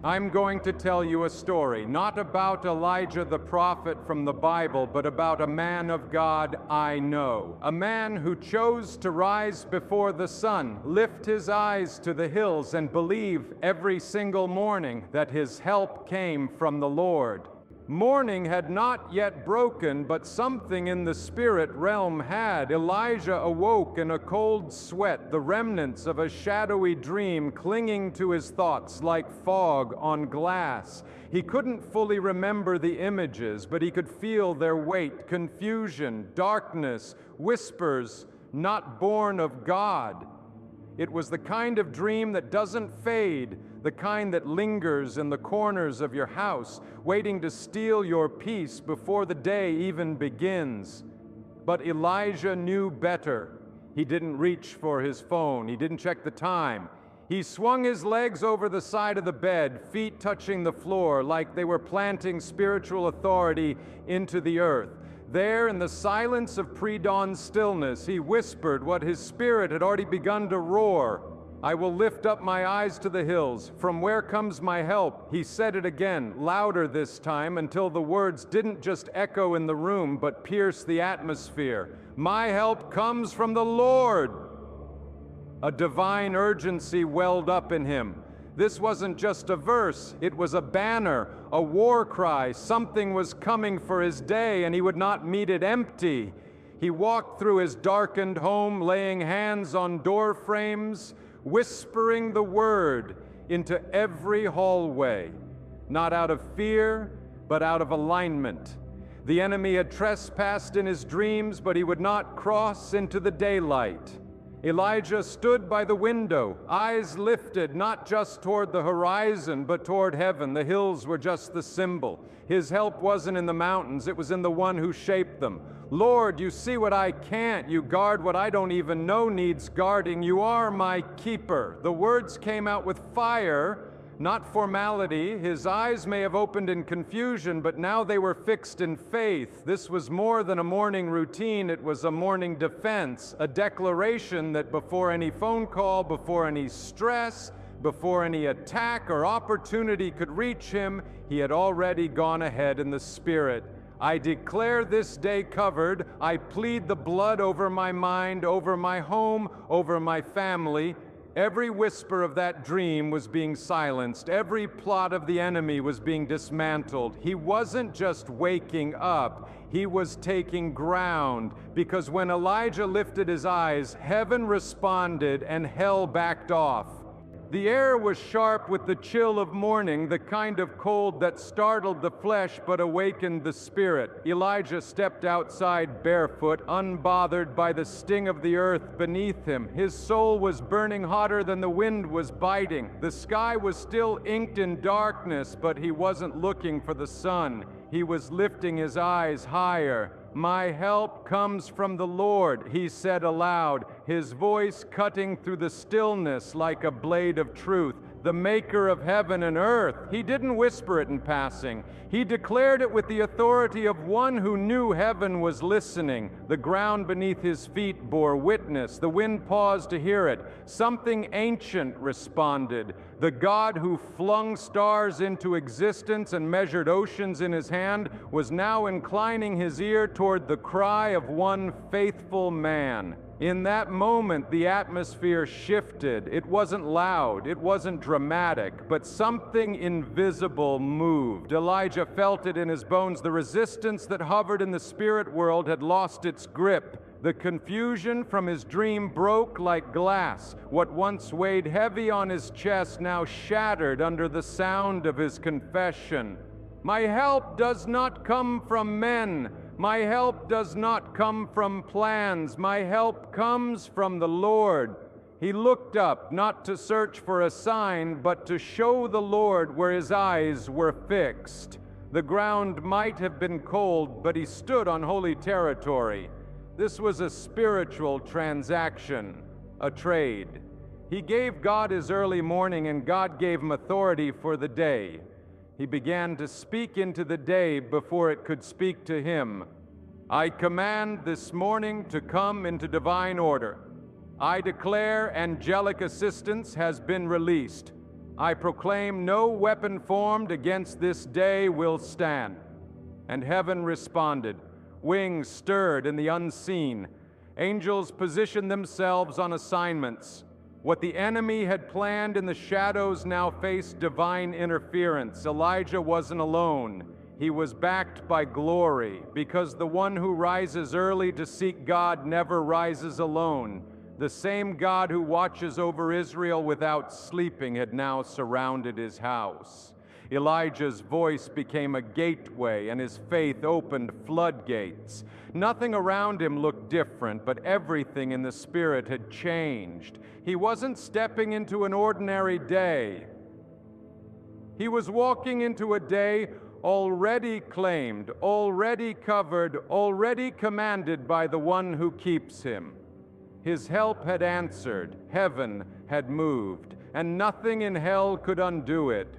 I'm going to tell you a story, not about Elijah the prophet from the Bible, but about a man of God I know. A man who chose to rise before the sun, lift his eyes to the hills, and believe every single morning that his help came from the Lord. Morning had not yet broken, but something in the spirit realm had. Elijah awoke in a cold sweat, the remnants of a shadowy dream clinging to his thoughts like fog on glass. He couldn't fully remember the images, but he could feel their weight, confusion, darkness, whispers not born of God. It was the kind of dream that doesn't fade, the kind that lingers in the corners of your house, waiting to steal your peace before the day even begins. But Elijah knew better. He didn't reach for his phone. He didn't check the time. He swung his legs over the side of the bed, feet touching the floor like they were planting spiritual authority into the earth. There, in the silence of pre-dawn stillness, he whispered what his spirit had already begun to roar. I will lift up my eyes to the hills. From where comes my help? He said it again, louder this time, until the words didn't just echo in the room, but pierce the atmosphere. My help comes from the Lord. A divine urgency welled up in him. This wasn't just a verse, it was a banner, a war cry. Something was coming for his day, and he would not meet it empty. He walked through his darkened home, laying hands on door frames, whispering the word into every hallway, not out of fear, but out of alignment. The enemy had trespassed in his dreams, but he would not cross into the daylight. Elijah stood by the window, eyes lifted not just toward the horizon, but toward heaven. The hills were just the symbol. His help wasn't in the mountains, it was in the one who shaped them. Lord, you see what I can't. You guard what I don't even know needs guarding. You are my keeper. The words came out with fire, not formality. His eyes may have opened in confusion, but now they were fixed in faith. This was more than a morning routine. It was a morning defense, a declaration that before any phone call, before any stress, before any attack or opportunity could reach him, he had already gone ahead in the Spirit. I declare this day covered. I plead the blood over my mind, over my home, over my family. Every whisper of that dream was being silenced. Every plot of the enemy was being dismantled. He wasn't just waking up, he was taking ground, because when Elijah lifted his eyes, heaven responded and hell backed off. The air was sharp with the chill of morning, the kind of cold that startled the flesh but awakened the spirit. Elijah stepped outside barefoot, unbothered by the sting of the earth beneath him. His soul was burning hotter than the wind was biting. The sky was still inked in darkness, but he wasn't looking for the sun. He was lifting his eyes higher. My help comes from the Lord, he said aloud, his voice cutting through the stillness like a blade of truth. The maker of heaven and earth. He didn't whisper it in passing. He declared it with the authority of one who knew heaven was listening. The ground beneath his feet bore witness. The wind paused to hear it. Something ancient responded. The God who flung stars into existence and measured oceans in his hand was now inclining his ear toward the cry of one faithful man. In that moment, the atmosphere shifted. It wasn't loud, it wasn't dramatic, but something invisible moved. Elijah felt it in his bones. The resistance that hovered in the spirit world had lost its grip. The confusion from his dream broke like glass. What once weighed heavy on his chest now shattered under the sound of his confession. My help does not come from men. My help does not come from plans. My help comes from the Lord. He looked up, not to search for a sign, but to show the Lord where his eyes were fixed. The ground might have been cold, but he stood on holy territory. This was a spiritual transaction, a trade. He gave God his early morning, and God gave him authority for the day. He began to speak into the day before it could speak to him. I command this morning to come into divine order. I declare angelic assistance has been released. I proclaim no weapon formed against this day will stand. And heaven responded. Wings stirred in the unseen. Angels positioned themselves on assignments. What the enemy had planned in the shadows now faced divine interference. Elijah wasn't alone. He was backed by glory, because the one who rises early to seek God never rises alone. The same God who watches over Israel without sleeping had now surrounded his house. Elijah's voice became a gateway, and his faith opened floodgates. Nothing around him looked different, but everything in the Spirit had changed. He wasn't stepping into an ordinary day. He was walking into a day already claimed, already covered, already commanded by the one who keeps him. His help had answered, heaven had moved, and nothing in hell could undo it.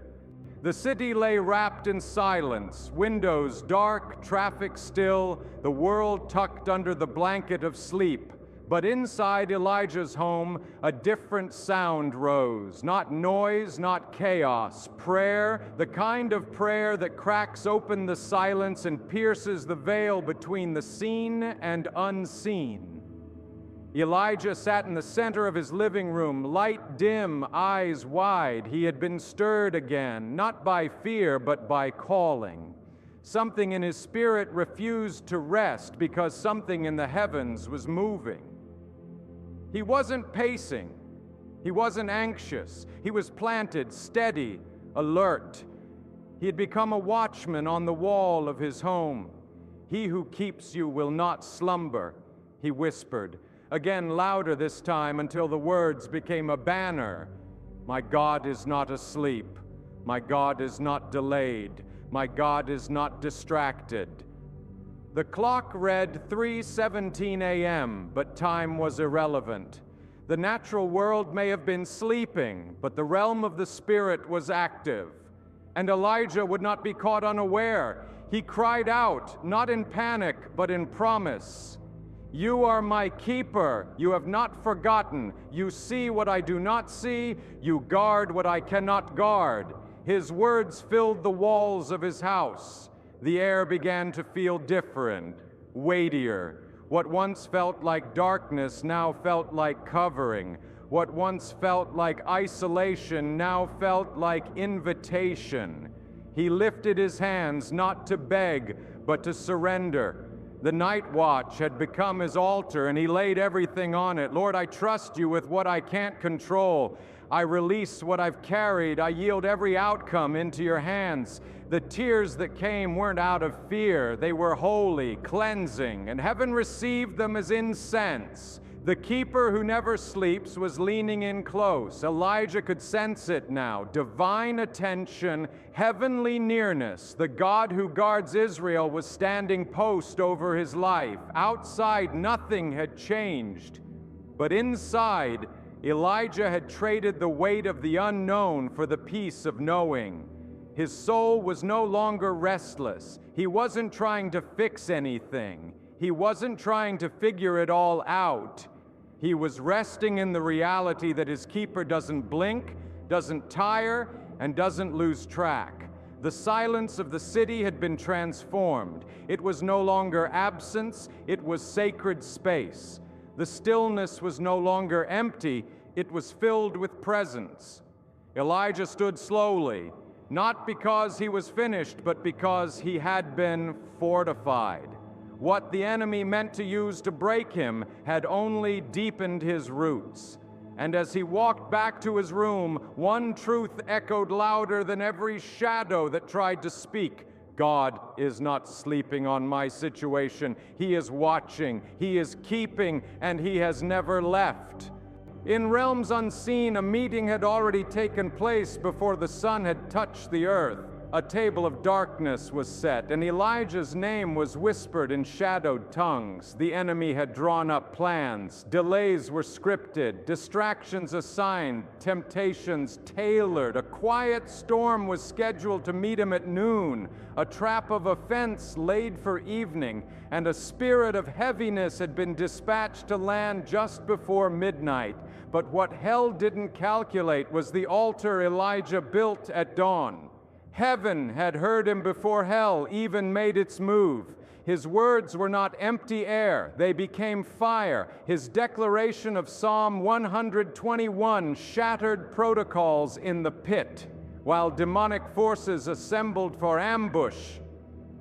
The city lay wrapped in silence, windows dark, traffic still, the world tucked under the blanket of sleep. But inside Elijah's home, a different sound rose. Not noise, not chaos. Prayer, the kind of prayer that cracks open the silence and pierces the veil between the seen and unseen. Elijah sat in the center of his living room, light dim, eyes wide. He had been stirred again, not by fear, but by calling. Something in his spirit refused to rest because something in the heavens was moving. He wasn't pacing. He wasn't anxious. He was planted, steady, alert. He had become a watchman on the wall of his home. He who keeps you will not slumber, he whispered. Again, louder this time, until the words became a banner. My God is not asleep. My God is not delayed. My God is not distracted. The clock read 3:17 a.m., but time was irrelevant. The natural world may have been sleeping, but the realm of the Spirit was active. And Elijah would not be caught unaware. He cried out, not in panic, but in promise. You are my keeper. You have not forgotten. You see what I do not see. You guard what I cannot guard. His words filled the walls of his house. The air began to feel different, weightier. What once felt like darkness now felt like covering. What once felt like isolation now felt like invitation. He lifted his hands not to beg, but to surrender. The night watch had become his altar, and he laid everything on it. Lord, I trust you with what I can't control. I release what I've carried. I yield every outcome into your hands. The tears that came weren't out of fear. They were holy, cleansing, and heaven received them as incense. The keeper who never sleeps was leaning in close. Elijah could sense it now. Divine attention, heavenly nearness. The God who guards Israel was standing post over his life. Outside, nothing had changed. But inside, Elijah had traded the weight of the unknown for the peace of knowing. His soul was no longer restless. He wasn't trying to fix anything. He wasn't trying to figure it all out. He was resting in the reality that his keeper doesn't blink, doesn't tire, and doesn't lose track. The silence of the city had been transformed. It was no longer absence, it was sacred space. The stillness was no longer empty, it was filled with presence. Elijah stood slowly, not because he was finished, but because he had been fortified. What the enemy meant to use to break him had only deepened his roots. And as he walked back to his room, one truth echoed louder than every shadow that tried to speak. God is not sleeping on my situation. He is watching, He is keeping, and He has never left. In realms unseen, a meeting had already taken place before the sun had touched the earth. A table of darkness was set, and Elijah's name was whispered in shadowed tongues. The enemy had drawn up plans. Delays were scripted, distractions assigned, temptations tailored. A quiet storm was scheduled to meet him at noon, a trap of offense laid for evening, and a spirit of heaviness had been dispatched to land just before midnight. But what hell didn't calculate was the altar Elijah built at dawn. Heaven had heard him before hell even made its move. His words were not empty air, they became fire. His declaration of Psalm 121 shattered protocols in the pit, while demonic forces assembled for ambush.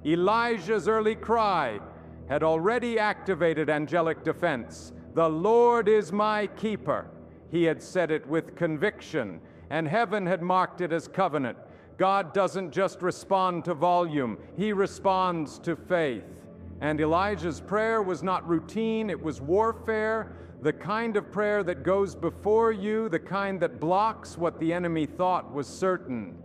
Elijah's early cry had already activated angelic defense. "The Lord is my keeper." He had said it with conviction, and heaven had marked it as covenant. God doesn't just respond to volume, He responds to faith. And Elijah's prayer was not routine, it was warfare, the kind of prayer that goes before you, the kind that blocks what the enemy thought was certain.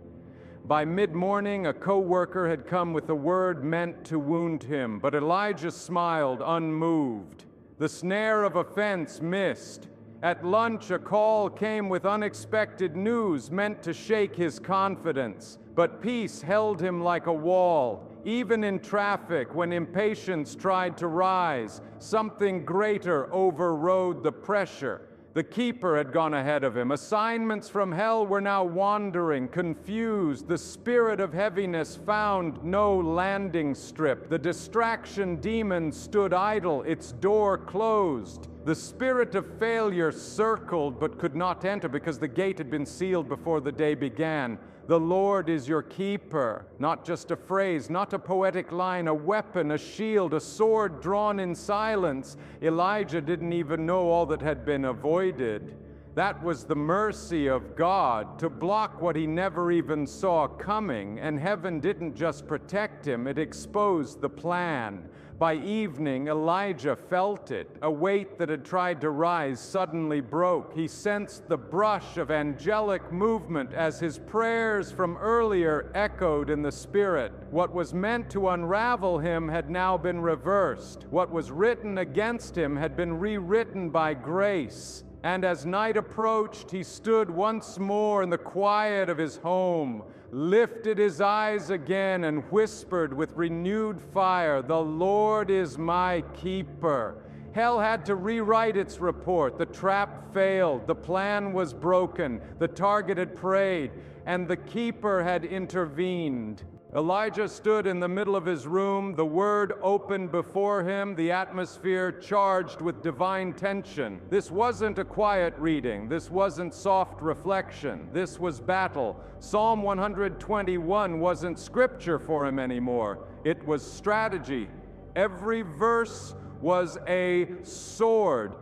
By mid-morning, a co-worker had come with a word meant to wound him, but Elijah smiled, unmoved. The snare of offense missed. At lunch, a call came with unexpected news meant to shake his confidence, but peace held him like a wall. Even in traffic, when impatience tried to rise, something greater overrode the pressure. The keeper had gone ahead of him. Assignments from hell were now wandering, confused. The spirit of heaviness found no landing strip. The distraction demon stood idle, its door closed. The spirit of failure circled but could not enter because the gate had been sealed before the day began. The Lord is your keeper. Not just a phrase, not a poetic line, a weapon, a shield, a sword drawn in silence. Elijah didn't even know all that had been avoided. That was the mercy of God to block what he never even saw coming, and heaven didn't just protect him, it exposed the plan. By evening, Elijah felt it. A weight that had tried to rise suddenly broke. He sensed the brush of angelic movement as his prayers from earlier echoed in the spirit. What was meant to unravel him had now been reversed. What was written against him had been rewritten by grace. And as night approached, he stood once more in the quiet of his home, lifted his eyes again, and whispered with renewed fire, "The Lord is my keeper." Hell had to rewrite its report. The trap failed, the plan was broken, the target had prayed, and the keeper had intervened. Elijah stood in the middle of his room, the word opened before him, the atmosphere charged with divine tension. This wasn't a quiet reading, this wasn't soft reflection, this was battle. Psalm 121 wasn't scripture for him anymore, it was strategy. Every verse was a sword,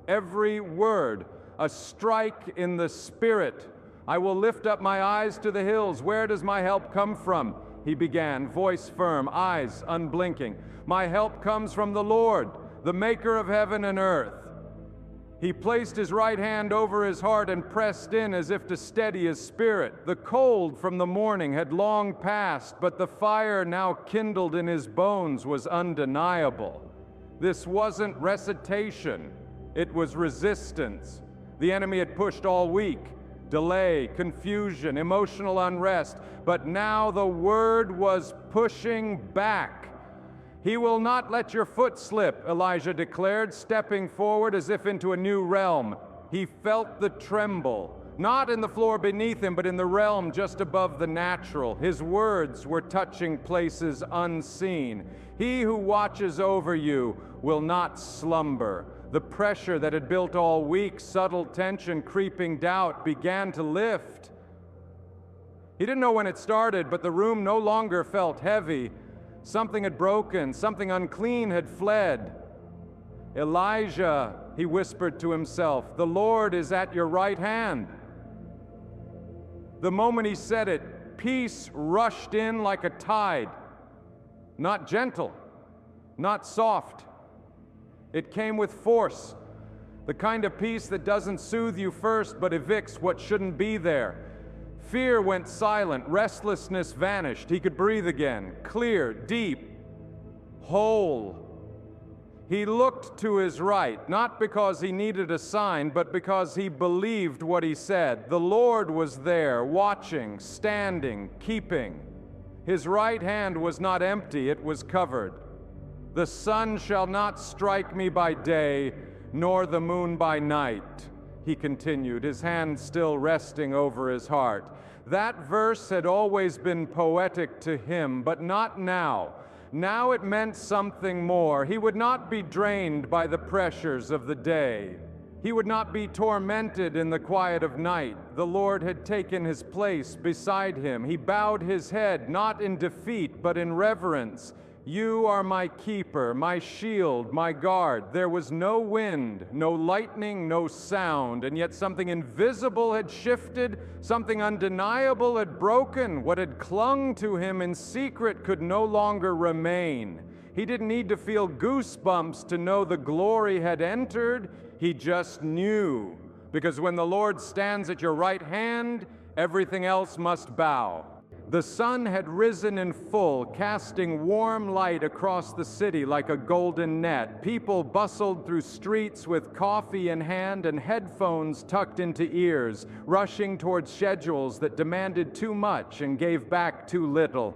every word, a strike in the spirit. "I will lift up my eyes to the hills. Where does my help come from?" He began, voice firm, eyes unblinking. "My help comes from the Lord, the maker of heaven and earth." He placed his right hand over his heart and pressed in as if to steady his spirit. The cold from the morning had long passed, but the fire now kindled in his bones was undeniable. This wasn't recitation, it was resistance. The enemy had pushed all week. Delay, confusion, emotional unrest, but now the word was pushing back. "He will not let your foot slip," Elijah declared, stepping forward as if into a new realm. He felt the tremble, not in the floor beneath him, but in the realm just above the natural. His words were touching places unseen. "He who watches over you will not slumber." The pressure that had built all week, subtle tension, creeping doubt, began to lift. He didn't know when it started, but the room no longer felt heavy. Something had broken, something unclean had fled. "Elijah," he whispered to himself, "the Lord is at your right hand." The moment he said it, peace rushed in like a tide. Not gentle, not soft. It came with force, the kind of peace that doesn't soothe you first but evicts what shouldn't be there. Fear went silent, restlessness vanished. He could breathe again, clear, deep, whole. He looked to his right, not because he needed a sign, but because he believed what he said. The Lord was there, watching, standing, keeping. His right hand was not empty, it was covered. "The sun shall not strike me by day, nor the moon by night." he continued, his hand still resting over his heart. That verse had always been poetic to him, but not now. Now it meant something more. He would not be drained by the pressures of the day. He would not be tormented in the quiet of night. The Lord had taken his place beside him. He bowed his head, not in defeat, but in reverence. You are my keeper, my shield, my guard. There was no wind, no lightning, no sound, and yet something invisible had shifted, something undeniable had broken. What had clung to him in secret could no longer remain. He didn't need to feel goosebumps to know the glory had entered. He just knew, because when the Lord stands at your right hand, everything else must bow. The sun had risen in full, casting warm light across the city like a golden net. People bustled through streets with coffee in hand and headphones tucked into ears, rushing towards schedules that demanded too much and gave back too little.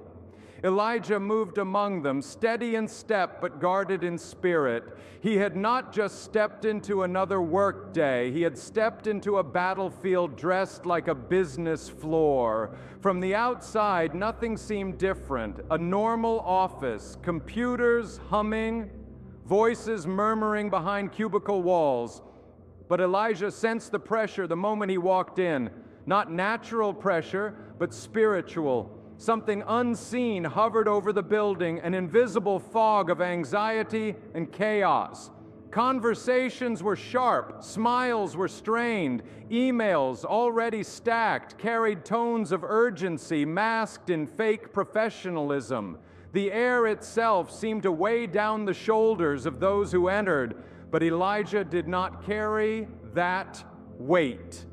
Elijah moved among them, steady in step but guarded in spirit. He had not just stepped into another work day, he had stepped into a battlefield dressed like a business floor. From the outside, nothing seemed different. A normal office, computers humming, voices murmuring behind cubicle walls. But Elijah sensed the pressure the moment he walked in. Not natural pressure, but spiritual. Something unseen hovered over the building, an invisible fog of anxiety and chaos. Conversations were sharp, smiles were strained, emails already stacked carried tones of urgency masked in fake professionalism. The air itself seemed to weigh down the shoulders of those who entered, but Elijah did not carry that weight.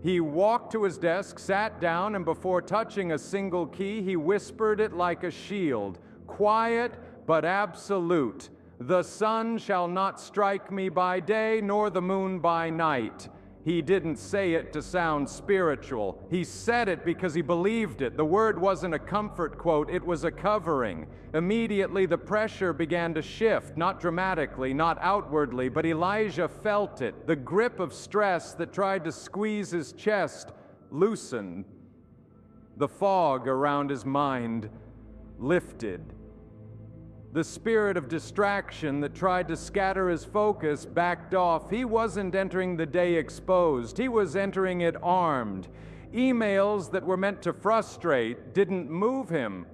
He walked to his desk, sat down, and before touching a single key, he whispered it like a shield, quiet but absolute. The sun shall not strike me by day, nor the moon by night. He didn't say it to sound spiritual. He said it because he believed it. The word wasn't a comfort quote, it was a covering. Immediately the pressure began to shift, not dramatically, not outwardly, but Elijah felt it. The grip of stress that tried to squeeze his chest loosened. The fog around his mind lifted. The spirit of distraction that tried to scatter his focus backed off. He wasn't entering the day exposed. He was entering it armed. Emails that were meant to frustrate didn't move him.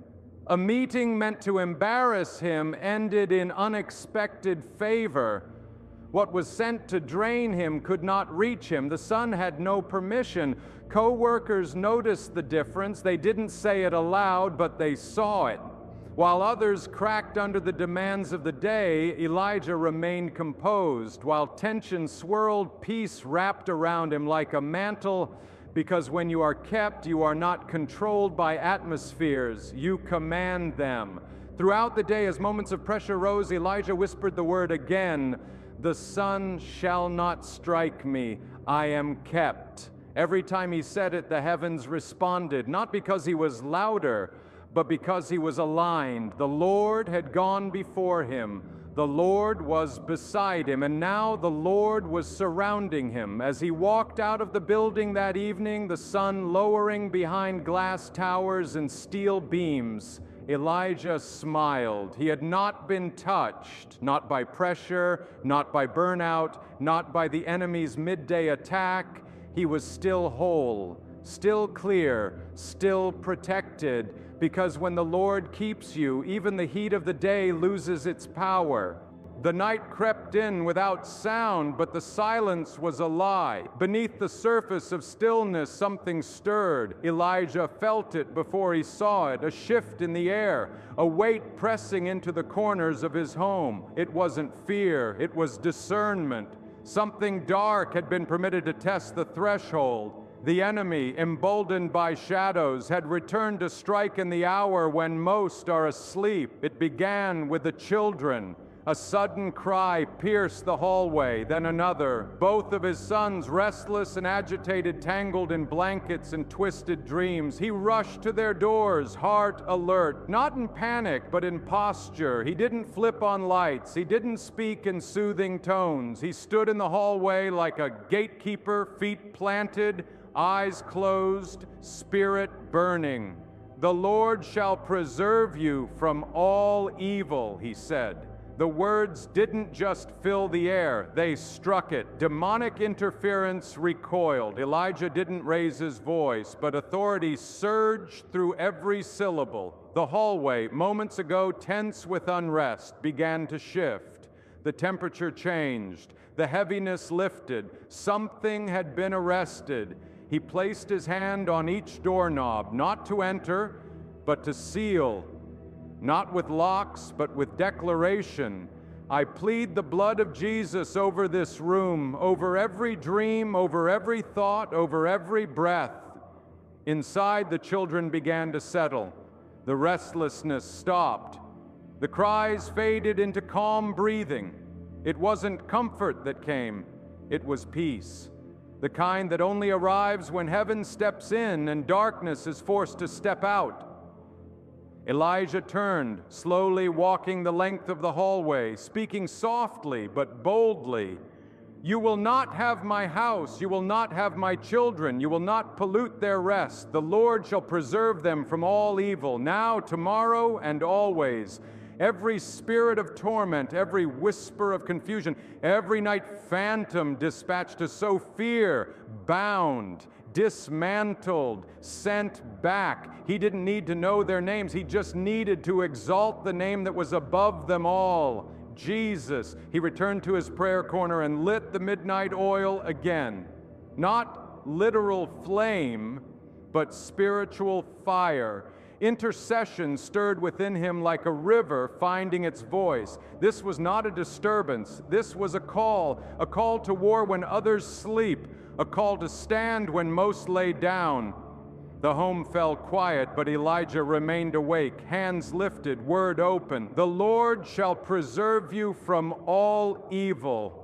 A meeting meant to embarrass him ended in unexpected favor. What was sent to drain him could not reach him. The sun had no permission. Co-workers noticed the difference. They didn't say it aloud, but they saw it. While others cracked under the demands of the day, Elijah remained composed. While tension swirled, peace wrapped around him like a mantle, because when you are kept, you are not controlled by atmospheres, you command them. Throughout the day, as moments of pressure rose, Elijah whispered the word again, "The sun shall not strike me, I am kept." Every time he said it, the heavens responded, not because he was louder, but because he was aligned. The Lord had gone before him. The Lord was beside him, and now the Lord was surrounding him. As he walked out of the building that evening, the sun lowering behind glass towers and steel beams, Elijah smiled. He had not been touched, not by pressure, not by burnout, not by the enemy's midday attack. He was still whole, still clear, still protected, because when the Lord keeps you, even the heat of the day loses its power. The night crept in without sound, but the silence was a lie. Beneath the surface of stillness, something stirred. Elijah felt it before he saw it, a shift in the air, a weight pressing into the corners of his home. It wasn't fear, it was discernment. Something dark had been permitted to test the threshold. The enemy, emboldened by shadows, had returned to strike in the hour when most are asleep. It began with the children. A sudden cry pierced the hallway, then another. Both of his sons, restless and agitated, tangled in blankets and twisted dreams. He rushed to their doors, heart alert, not in panic, but in posture. He didn't flip on lights. He didn't speak in soothing tones. He stood in the hallway like a gatekeeper, feet planted, eyes closed, spirit burning. "The Lord shall preserve you from all evil," he said. The words didn't just fill the air, they struck it. Demonic interference recoiled. Elijah didn't raise his voice, but authority surged through every syllable. The hallway, moments ago tense with unrest, began to shift. The temperature changed. The heaviness lifted. Something had been arrested. He placed his hand on each doorknob, not to enter, but to seal. Not with locks, but with declaration. I plead the blood of Jesus over this room, over every dream, over every thought, over every breath. Inside, the children began to settle. The restlessness stopped. The cries faded into calm breathing. It wasn't comfort that came, it was peace. The kind that only arrives when heaven steps in and darkness is forced to step out. Elijah turned, slowly walking the length of the hallway, speaking softly but boldly. "You will not have my house, you will not have my children, you will not pollute their rest. The Lord shall preserve them from all evil, now, tomorrow, and always. Every spirit of torment, every whisper of confusion, every night phantom dispatched to sow fear, bound, dismantled, sent back." He didn't need to know their names. He just needed to exalt the name that was above them all, Jesus. He returned to his prayer corner and lit the midnight oil again. Not literal flame, but spiritual fire. Intercession stirred within him like a river finding its voice. This was not a disturbance. This was a call to war when others sleep, a call to stand when most lay down. The home fell quiet, but Elijah remained awake, hands lifted, word open. "The Lord shall preserve you from all evil."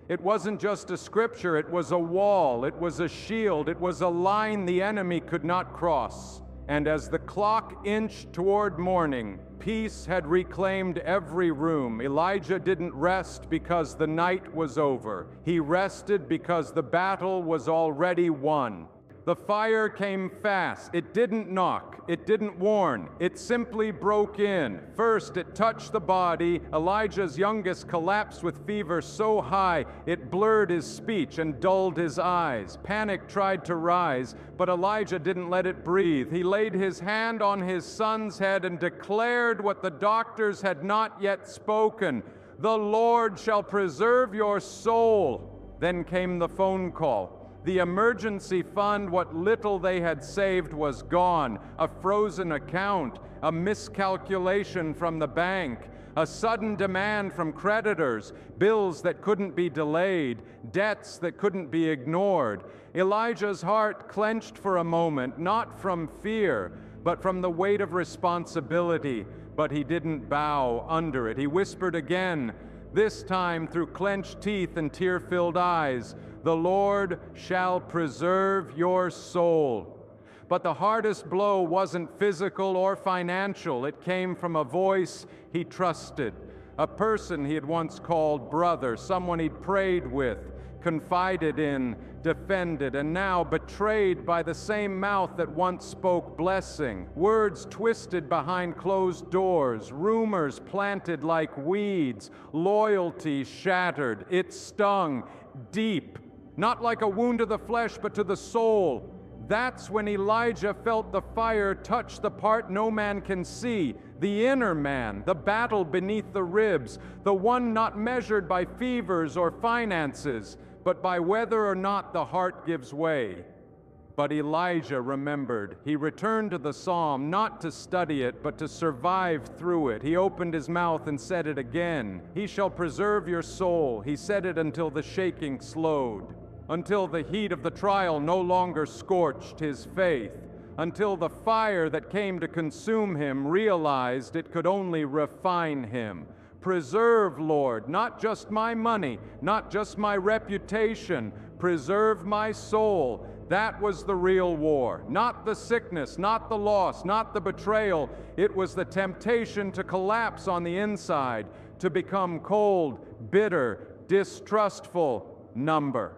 It wasn't just a scripture, it was a wall, it was a shield, it was a line the enemy could not cross. And as the clock inched toward morning, peace had reclaimed every room. Elijah didn't rest because the night was over. He rested because the battle was already won. The fire came fast. It didn't knock. It didn't warn. It simply broke in. First, it touched the body. Elijah's youngest collapsed with fever so high it blurred his speech and dulled his eyes. Panic tried to rise, but Elijah didn't let it breathe. He laid his hand on his son's head and declared what the doctors had not yet spoken. "The Lord shall preserve your soul." Then came the phone call. The emergency fund, what little they had saved, was gone. A frozen account, a miscalculation from the bank, a sudden demand from creditors, bills that couldn't be delayed, debts that couldn't be ignored. Elijah's heart clenched for a moment, not from fear, but from the weight of responsibility. But he didn't bow under it. He whispered again, this time through clenched teeth and tear-filled eyes, "The Lord shall preserve your soul." But the hardest blow wasn't physical or financial. It came from a voice he trusted, a person he had once called brother, someone he'd prayed with, confided in, defended, and now betrayed by the same mouth that once spoke blessing. Words twisted behind closed doors, rumors planted like weeds, loyalty shattered. It stung deep. Not like a wound to the flesh, but to the soul. That's when Elijah felt the fire touch the part no man can see, the inner man, the battle beneath the ribs, the one not measured by fevers or finances, but by whether or not the heart gives way. But Elijah remembered. He returned to the psalm, not to study it, but to survive through it. He opened his mouth and said it again. "He shall preserve your soul." He said it until the shaking slowed, until the heat of the trial no longer scorched his faith, until the fire that came to consume him realized it could only refine him. Preserve, Lord, not just my money, not just my reputation. Preserve my soul. That was the real war. Not the sickness, not the loss, not the betrayal. It was the temptation to collapse on the inside, to become cold, bitter, distrustful, number.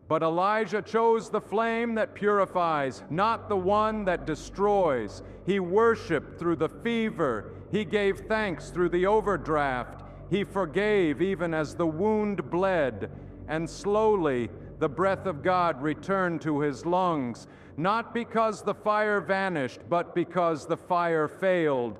But Elijah chose the flame that purifies, not the one that destroys. He worshiped through the fever. He gave thanks through the overdraft. He forgave even as the wound bled. And slowly, the breath of God returned to his lungs, not because the fire vanished, but because the fire failed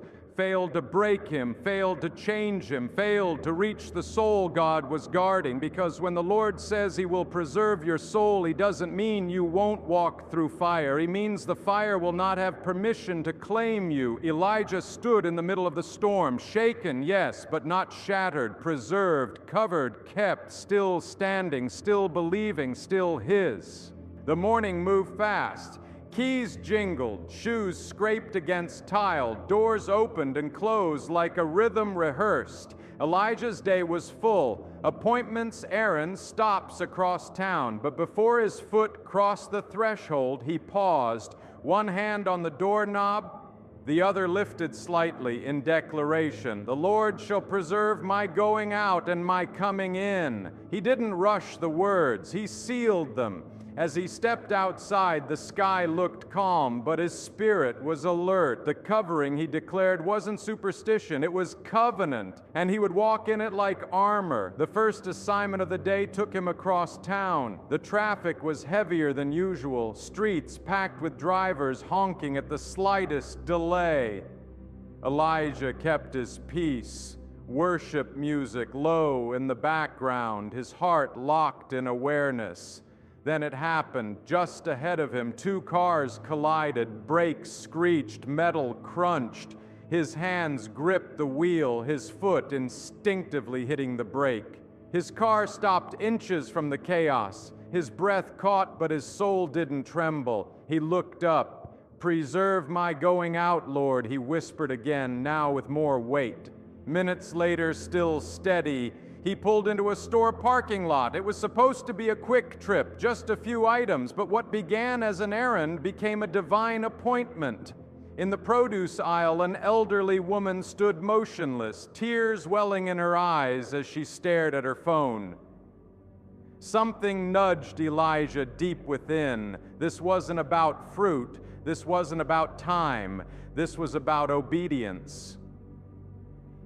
to break him, failed to change him, failed to reach the soul God was guarding. Because when the Lord says he will preserve your soul, he doesn't mean you won't walk through fire. He means the fire will not have permission to claim you. Elijah stood in the middle of the storm, shaken, yes, but not shattered, preserved, covered, kept, still standing, still believing, still his. The morning moved fast. Keys jingled, shoes scraped against tile, doors opened and closed like a rhythm rehearsed. Elijah's day was full. Appointments, errands, stops across town. But before his foot crossed the threshold, he paused, one hand on the doorknob, the other lifted slightly in declaration. The Lord shall preserve my going out and my coming in. He didn't rush the words, he sealed them. As he stepped outside, the sky looked calm, but his spirit was alert. The covering, he declared, wasn't superstition, it was covenant, and he would walk in it like armor. The first assignment of the day took him across town. The traffic was heavier than usual, streets packed with drivers honking at the slightest delay. Elijah kept his peace. Worship music low in the background, his heart locked in awareness. Then it happened. Just ahead of him, two cars collided, brakes screeched, metal crunched. His hands gripped the wheel, his foot instinctively hitting the brake. His car stopped inches from the chaos. His breath caught, but his soul didn't tremble. He looked up. Preserve my going out, Lord, he whispered again, now with more weight. Minutes later, still steady, he pulled into a store parking lot. It was supposed to be a quick trip, just a few items, but what began as an errand became a divine appointment. In the produce aisle, an elderly woman stood motionless, tears welling in her eyes as she stared at her phone. Something nudged Elijah deep within. This wasn't about fruit. This wasn't about time. This was about obedience.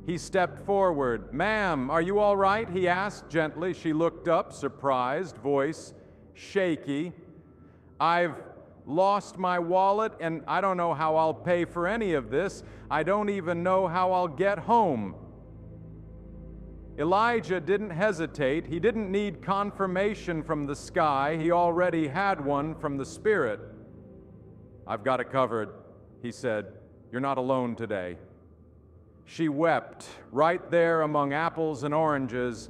He stepped forward. "Ma'am, are you all right?" he asked gently. She looked up, surprised, voice shaky. "I've lost my wallet, and I don't know how I'll pay for any of this. I don't even know how I'll get home." Elijah didn't hesitate. He didn't need confirmation from the sky. He already had one from the Spirit. "I've got it covered," he said. "You're not alone today." She wept right there among apples and oranges,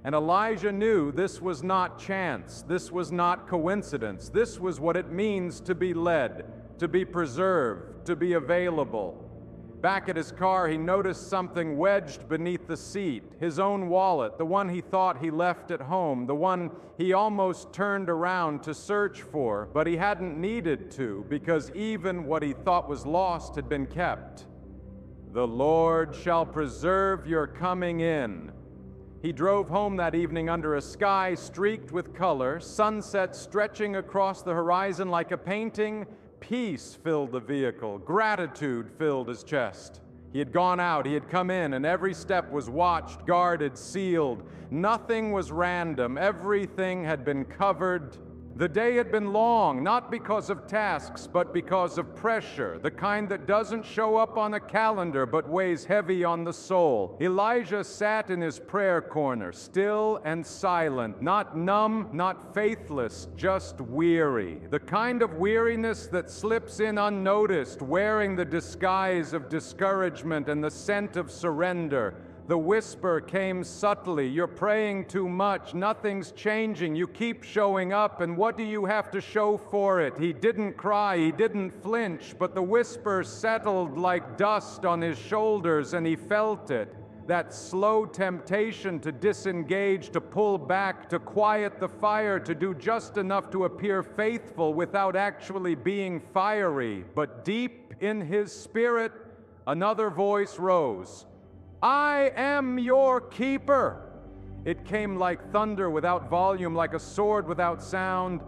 and Elijah knew this was not chance, this was not coincidence, this was what it means to be led, to be preserved, to be available. Back at his car, he noticed something wedged beneath the seat, his own wallet, the one he thought he left at home, the one he almost turned around to search for, but he hadn't needed to, because even what he thought was lost had been kept. "The Lord shall preserve your coming in." He drove home that evening under a sky streaked with color, sunset stretching across the horizon like a painting. Peace filled the vehicle. Gratitude filled his chest. He had gone out, he had come in, and every step was watched, guarded, sealed. Nothing was random. Everything had been covered. The day had been long, not because of tasks, but because of pressure, the kind that doesn't show up on a calendar but weighs heavy on the soul. Elijah sat in his prayer corner, still and silent, not numb, not faithless, just weary. The kind of weariness that slips in unnoticed, wearing the disguise of discouragement and the scent of surrender. The whisper came subtly, "You're praying too much, nothing's changing, you keep showing up, and what do you have to show for it?" He didn't cry, he didn't flinch, but the whisper settled like dust on his shoulders, and he felt it. that slow temptation to disengage, to pull back, to quiet the fire, to do just enough to appear faithful without actually being fiery. But deep in his spirit, another voice rose. I am your keeper. It came like thunder without volume, like a sword without sound.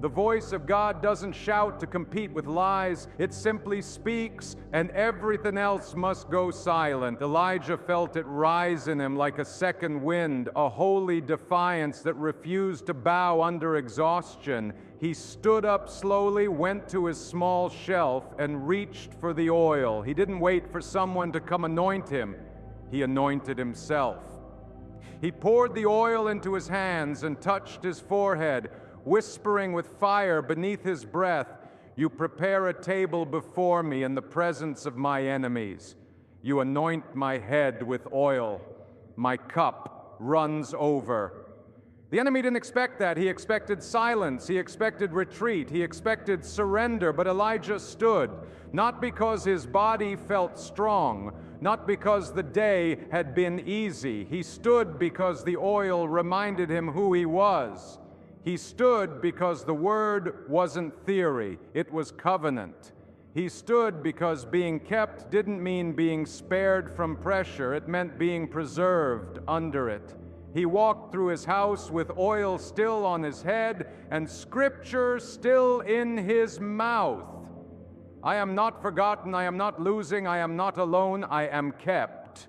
The voice of God doesn't shout to compete with lies. It simply speaks, and everything else must go silent. Elijah felt it rise in him like a second wind, a holy defiance that refused to bow under exhaustion. He stood up slowly, went to his small shelf, and reached for the oil. He didn't wait for someone to come anoint him. He anointed himself. He poured the oil into his hands and touched his forehead, whispering with fire beneath his breath, you prepare a table before me in the presence of my enemies. You anoint my head with oil. My cup runs over. The enemy didn't expect that. He expected silence. He expected retreat. He expected surrender. But Elijah stood, not because his body felt strong, not because the day had been easy. He stood because the oil reminded him who he was. He stood because the word wasn't theory, it was covenant. He stood because being kept didn't mean being spared from pressure, it meant being preserved under it. He walked through his house with oil still on his head and scripture still in his mouth. I am not forgotten, I am not losing, I am not alone, I am kept.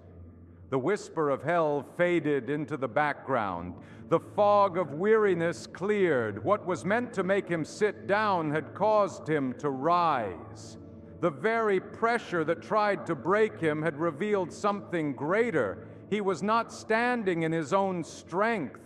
The whisper of hell faded into the background. The fog of weariness cleared. What was meant to make him sit down had caused him to rise. The very pressure that tried to break him had revealed something greater. He was not standing in his own strength.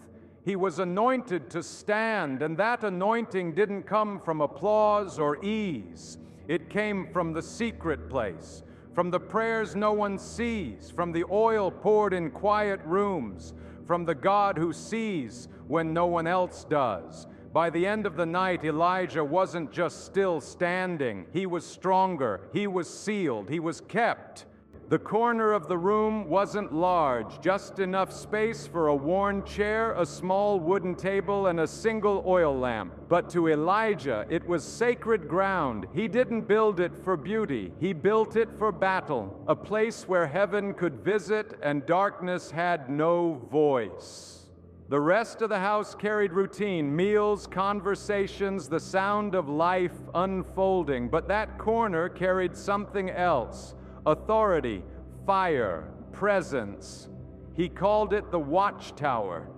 He was anointed to stand, and that anointing didn't come from applause or ease. It came from the secret place, from the prayers no one sees, from the oil poured in quiet rooms, from the God who sees when no one else does. By the end of the night, Elijah wasn't just still standing. He was stronger. He was sealed. He was kept. The corner of the room wasn't large, just enough space for a worn chair, a small wooden table, and a single oil lamp. But to Elijah, it was sacred ground. He didn't build it for beauty. He built it for battle, a place where heaven could visit and darkness had no voice. The rest of the house carried routine, meals, conversations, the sound of life unfolding. But that corner carried something else. Authority, fire, presence. He called it the watchtower.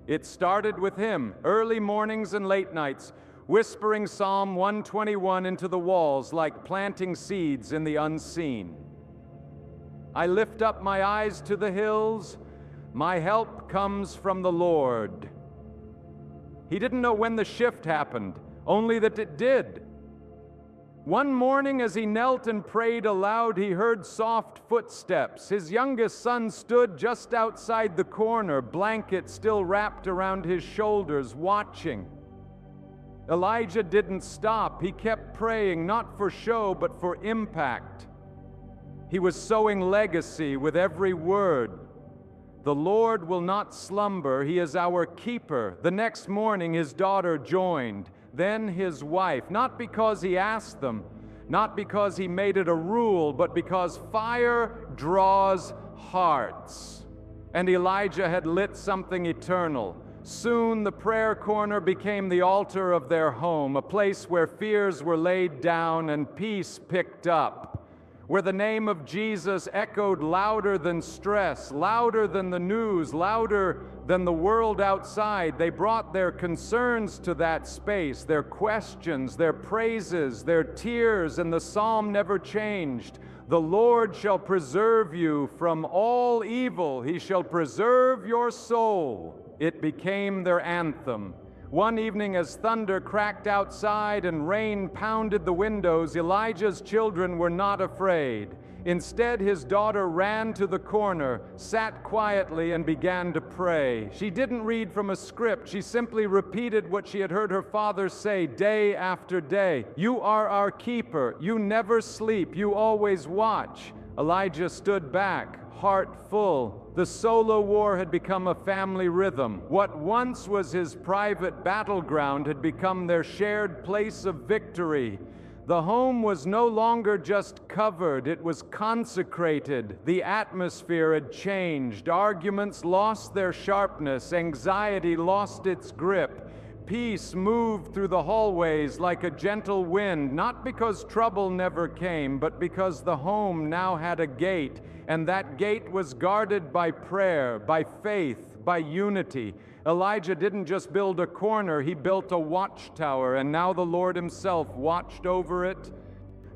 It started with him, early mornings and late nights, whispering Psalm 121 into the walls like planting seeds in the unseen. I lift up my eyes to the hills. My help comes from the Lord. He didn't know when the shift happened, only that it did. One morning as he knelt and prayed aloud, he heard soft footsteps. His youngest son stood just outside the corner, blanket still wrapped around his shoulders, watching. Elijah didn't stop. He kept praying, not for show, but for impact. He was sowing legacy with every word. The Lord will not slumber. He is our keeper. The next morning, his daughter joined. Then his wife, not because he asked them, not because he made it a rule, but because fire draws hearts. And Elijah had lit something eternal. Soon the prayer corner became the altar of their home, a place where fears were laid down and peace picked up, where the name of Jesus echoed louder than stress, louder than the news, louder than the world outside. They brought their concerns to that space, their questions, their praises, their tears, and the psalm never changed. The Lord shall preserve you from all evil. He shall preserve your soul. It became their anthem. One evening as thunder cracked outside and rain pounded the windows, Elijah's children were not afraid. Instead, his daughter ran to the corner, sat quietly, and began to pray. She didn't read from a script. She simply repeated what she had heard her father say day after day. You are our keeper. You never sleep. You always watch. Elijah stood back, heart full. The solo war had become a family rhythm. What once was his private battleground had become their shared place of victory. The home was no longer just covered, it was consecrated. The atmosphere had changed. Arguments lost their sharpness. Anxiety lost its grip. Peace moved through the hallways like a gentle wind, not because trouble never came, but because the home now had a gate, and that gate was guarded by prayer, by faith, by unity. Elijah didn't just build a corner, he built a watchtower, and now the Lord himself watched over it.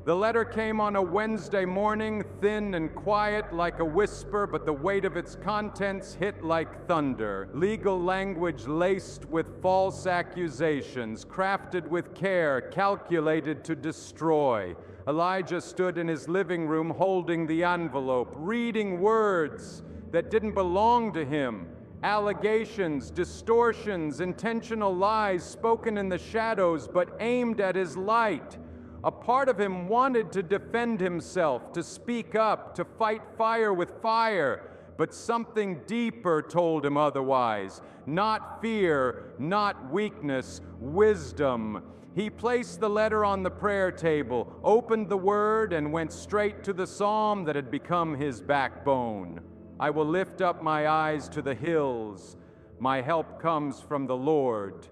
The letter came on a Wednesday morning, thin and quiet like a whisper, but the weight of its contents hit like thunder. Legal language laced with false accusations, crafted with care, calculated to destroy. Elijah stood in his living room holding the envelope, reading words that didn't belong to him. Allegations, distortions, intentional lies spoken in the shadows but aimed at his light. A part of him wanted to defend himself, to speak up, to fight fire with fire, but something deeper told him otherwise. Not fear, not weakness, wisdom. He placed the letter on the prayer table, opened the word, and went straight to the psalm that had become his backbone. I will lift up my eyes to the hills. My help comes from the Lord.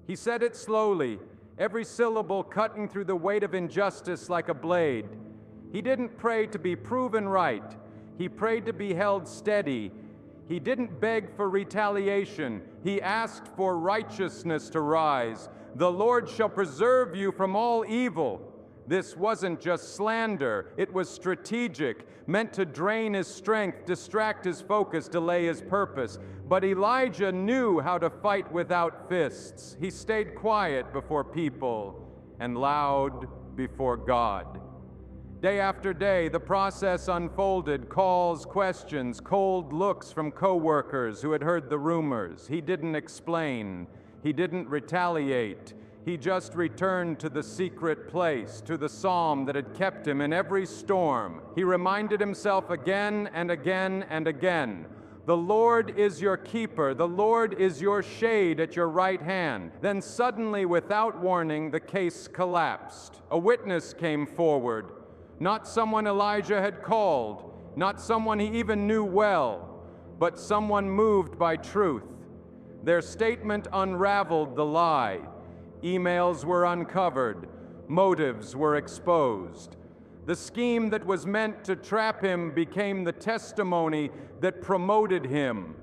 He said it slowly, every syllable cutting through the weight of injustice like a blade. He didn't pray to be proven right. He prayed to be held steady. He didn't beg for retaliation. He asked for righteousness to rise. The Lord shall preserve you from all evil. This wasn't just slander. It was strategic, meant to drain his strength, distract his focus, delay his purpose. But Elijah knew how to fight without fists. He stayed quiet before people and loud before God. Day after day, the process unfolded, calls, questions, cold looks from co-workers who had heard the rumors. He didn't explain. He didn't retaliate. He just returned to the secret place, to the psalm that had kept him in every storm. He reminded himself again and again and again, the Lord is your keeper, the Lord is your shade at your right hand. Then suddenly, without warning, the case collapsed. A witness came forward, not someone Elijah had called, not someone he even knew well, but someone moved by truth. Their statement unraveled the lie. Emails were uncovered. Motives were exposed. The scheme that was meant to trap him became the testimony that promoted him.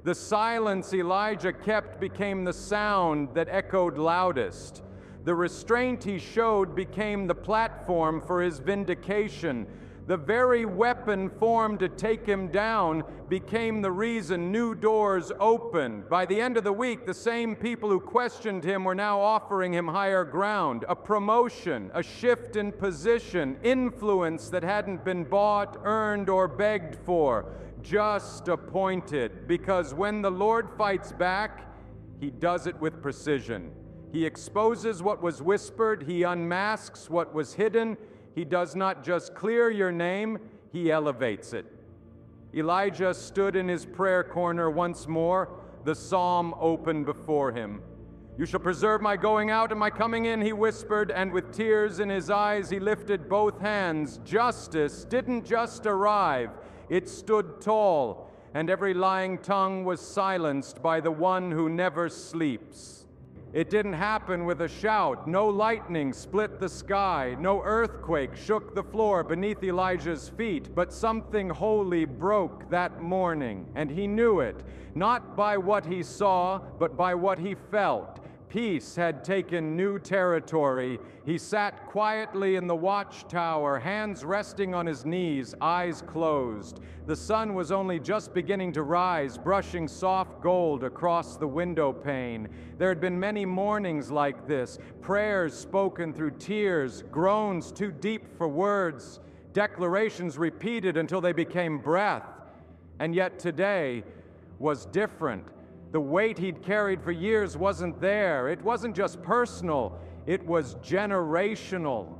The silence Elijah kept became the sound that echoed loudest. The restraint he showed became the platform for his vindication. The very weapon formed to take him down became the reason new doors opened. By the end of the week, the same people who questioned him were now offering him higher ground, a promotion, a shift in position, influence that hadn't been bought, earned, or begged for, just appointed. Because when the Lord fights back, he does it with precision. He exposes what was whispered, he unmasks what was hidden. He does not just clear your name, he elevates it. Elijah stood in his prayer corner once more. The psalm opened before him. You shall preserve my going out and my coming in, he whispered, and with tears in his eyes he lifted both hands. Justice didn't just arrive, it stood tall, and every lying tongue was silenced by the one who never sleeps. It didn't happen with a shout. No lightning split the sky. No earthquake shook the floor beneath Elijah's feet. But something holy broke that morning, and he knew it, not by what he saw, but by what he felt. Peace had taken new territory. He sat quietly in the watchtower, hands resting on his knees, eyes closed. The sun was only just beginning to rise, brushing soft gold across the window pane. There had been many mornings like this, prayers spoken through tears, groans too deep for words, declarations repeated until they became breath. And yet today was different. The weight he'd carried for years wasn't there. It wasn't just personal, it was generational.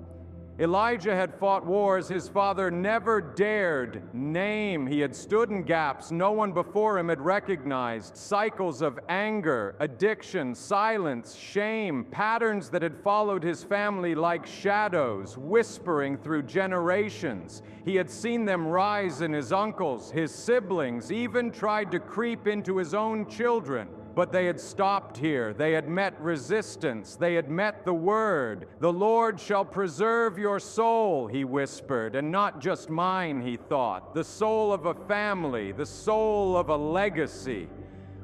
Elijah had fought wars his father never dared name. He had stood in gaps no one before him had recognized, cycles of anger, addiction, silence, shame, patterns that had followed his family like shadows, whispering through generations. He had seen them rise in his uncles, his siblings, even tried to creep into his own children. But they had stopped here. They had met resistance. They had met the word. "The Lord shall preserve your soul," he whispered, "and not just mine," he thought, "the soul of a family, the soul of a legacy."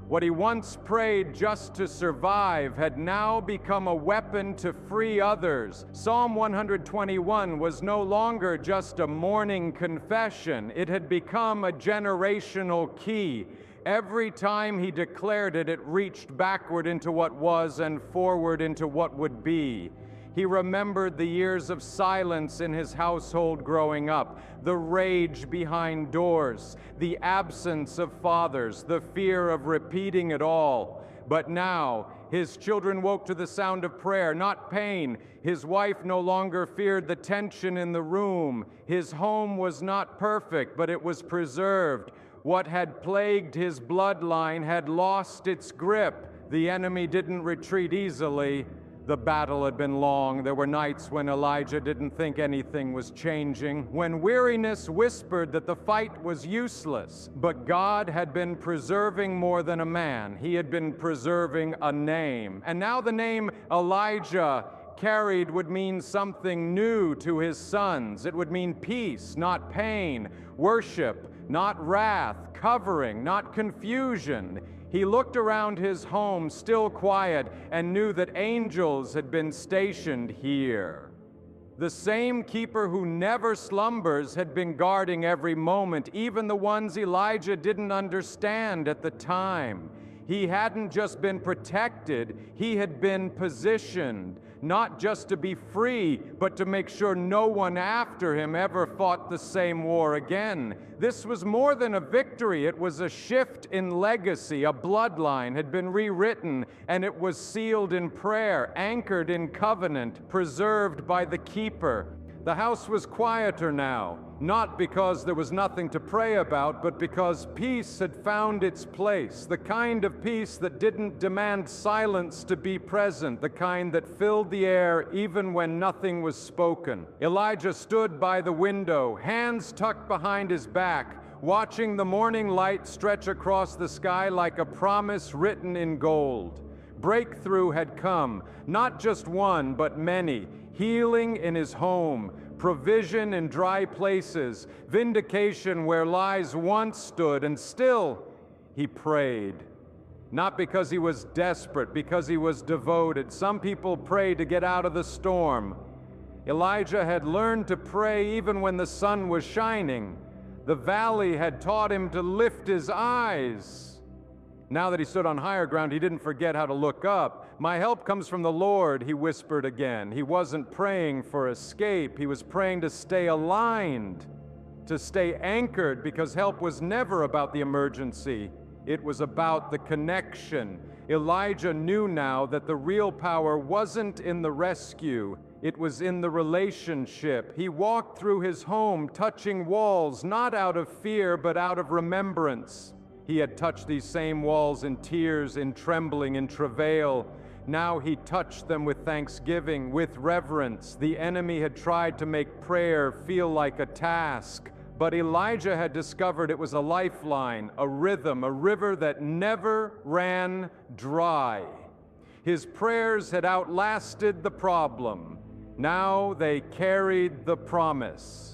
What he once prayed just to survive had now become a weapon to free others. Psalm 121 was no longer just a morning confession. It had become a generational key. Every time he declared it, it reached backward into what was and forward into what would be. He remembered the years of silence in his household growing up, the rage behind doors, the absence of fathers, the fear of repeating it all. But now, his children woke to the sound of prayer, not pain. His wife no longer feared the tension in the room. His home was not perfect, but it was preserved. What had plagued his bloodline had lost its grip. The enemy didn't retreat easily. The battle had been long. There were nights when Elijah didn't think anything was changing, when weariness whispered that the fight was useless. But God had been preserving more than a man. He had been preserving a name. And now the name Elijah carried would mean something new to his sons. It would mean peace, not pain, worship, not wrath, covering, not confusion. He looked around his home, still quiet, and knew that angels had been stationed here. The same keeper who never slumbers had been guarding every moment, even the ones Elijah didn't understand at the time. He hadn't just been protected, he had been positioned, not just to be free, but to make sure no one after him ever fought the same war again. This was more than a victory, it was a shift in legacy. A bloodline had been rewritten, and it was sealed in prayer, anchored in covenant, preserved by the keeper. The house was quieter now, not because there was nothing to pray about, but because peace had found its place, the kind of peace that didn't demand silence to be present, the kind that filled the air even when nothing was spoken. Elijah stood by the window, hands tucked behind his back, watching the morning light stretch across the sky like a promise written in gold. Breakthrough had come, not just one, but many. Healing in his home, provision in dry places, vindication where lies once stood, and still he prayed. Not because he was desperate, because he was devoted. Some people pray to get out of the storm. Elijah had learned to pray even when the sun was shining. The valley had taught him to lift his eyes. Now that he stood on higher ground, he didn't forget how to look up. "My help comes from the Lord," he whispered again. He wasn't praying for escape. He was praying to stay aligned, to stay anchored, because help was never about the emergency. It was about the connection. Elijah knew now that the real power wasn't in the rescue. It was in the relationship. He walked through his home, touching walls, not out of fear, but out of remembrance. He had touched these same walls in tears, in trembling, in travail. Now he touched them with thanksgiving, with reverence. The enemy had tried to make prayer feel like a task, but Elijah had discovered it was a lifeline, a rhythm, a river that never ran dry. His prayers had outlasted the problem. Now they carried the promise.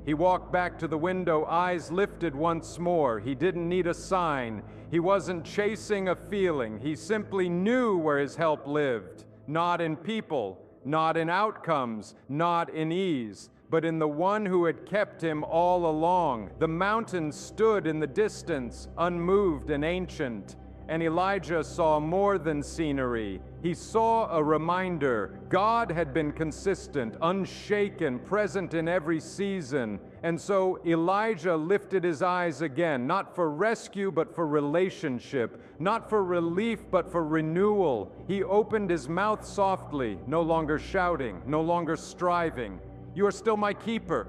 He walked back to the window, eyes lifted once more. He didn't need a sign. He wasn't chasing a feeling. He simply knew where his help lived. Not in people, not in outcomes, not in ease, but in the one who had kept him all along. The mountain stood in the distance, unmoved and ancient. And Elijah saw more than scenery. He saw a reminder. God had been consistent, unshaken, present in every season. And so Elijah lifted his eyes again, not for rescue, but for relationship, not for relief, but for renewal. He opened his mouth softly, no longer shouting, no longer striving. You are still my keeper."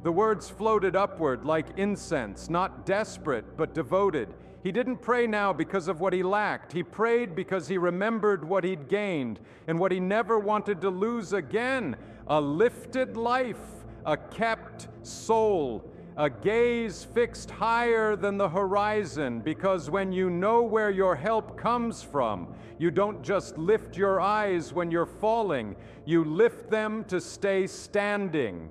The words floated upward like incense, not desperate, but devoted. He didn't pray now because of what he lacked. He prayed because he remembered what he'd gained and what he never wanted to lose again: a lifted life, a kept soul, a gaze fixed higher than the horizon, because when you know where your help comes from, you don't just lift your eyes when you're falling, you lift them to stay standing.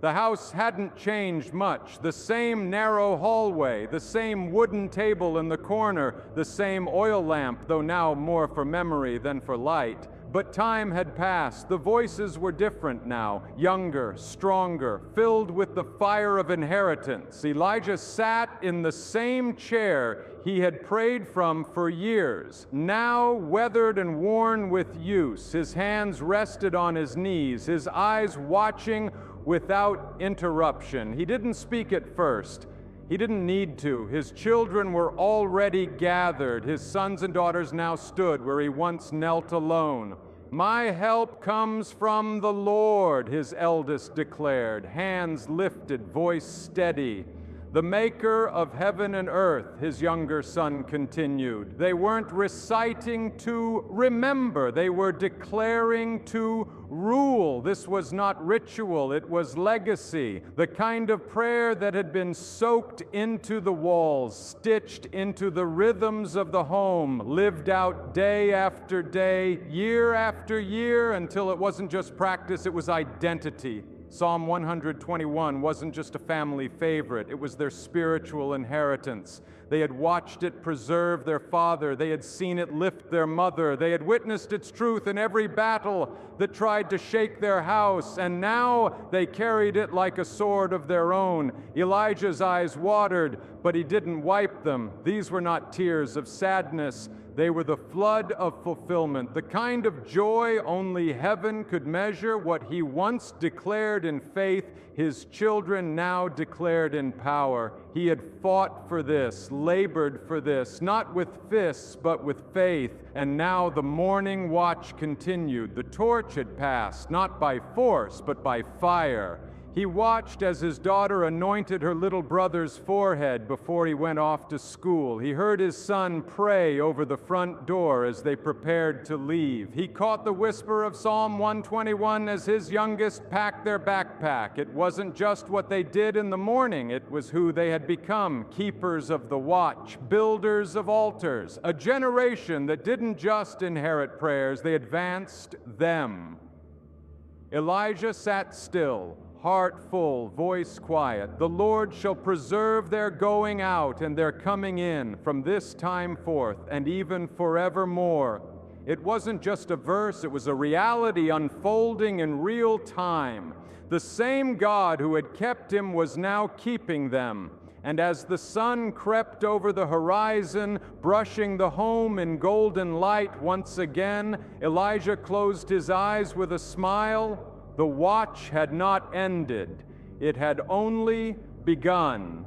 The house hadn't changed much. The same narrow hallway, the same wooden table in the corner, the same oil lamp, though now more for memory than for light. But time had passed. The voices were different now, younger, stronger, filled with the fire of inheritance. Elijah sat in the same chair he had prayed from for years, now weathered and worn with use. His hands rested on his knees, his eyes watching without interruption. He didn't speak at first. He didn't need to. His children were already gathered. His sons and daughters now stood where he once knelt alone. "My help comes from the Lord," his eldest declared, hands lifted, voice steady. "The maker of heaven and earth," his younger son continued. They weren't reciting to remember, they were declaring to rule. This was not ritual, it was legacy. The kind of prayer that had been soaked into the walls, stitched into the rhythms of the home, lived out day after day, year after year, until it wasn't just practice, it was identity. Psalm 121 wasn't just a family favorite, it was their spiritual inheritance. They had watched it preserve their father, they had seen it lift their mother, they had witnessed its truth in every battle that tried to shake their house, and now they carried it like a sword of their own. Elijah's eyes watered, but he didn't wipe them. These were not tears of sadness. They were the flood of fulfillment, the kind of joy only heaven could measure. What he once declared in faith, his children now declared in power. He had fought for this, labored for this, not with fists, but with faith. And now the morning watch continued. The torch had passed, not by force, but by fire. He watched as his daughter anointed her little brother's forehead before he went off to school. He heard his son pray over the front door as they prepared to leave. He caught the whisper of Psalm 121 as his youngest packed their backpack. It wasn't just what they did in the morning, it was who they had become, keepers of the watch, builders of altars, a generation that didn't just inherit prayers, they advanced them. Elijah sat still, heart full, voice quiet. "The Lord shall preserve their going out and their coming in from this time forth and even forevermore." It wasn't just a verse, it was a reality unfolding in real time. The same God who had kept him was now keeping them. And as the sun crept over the horizon, brushing the home in golden light once again, Elijah closed his eyes with a smile. The watch had not ended. It had only begun.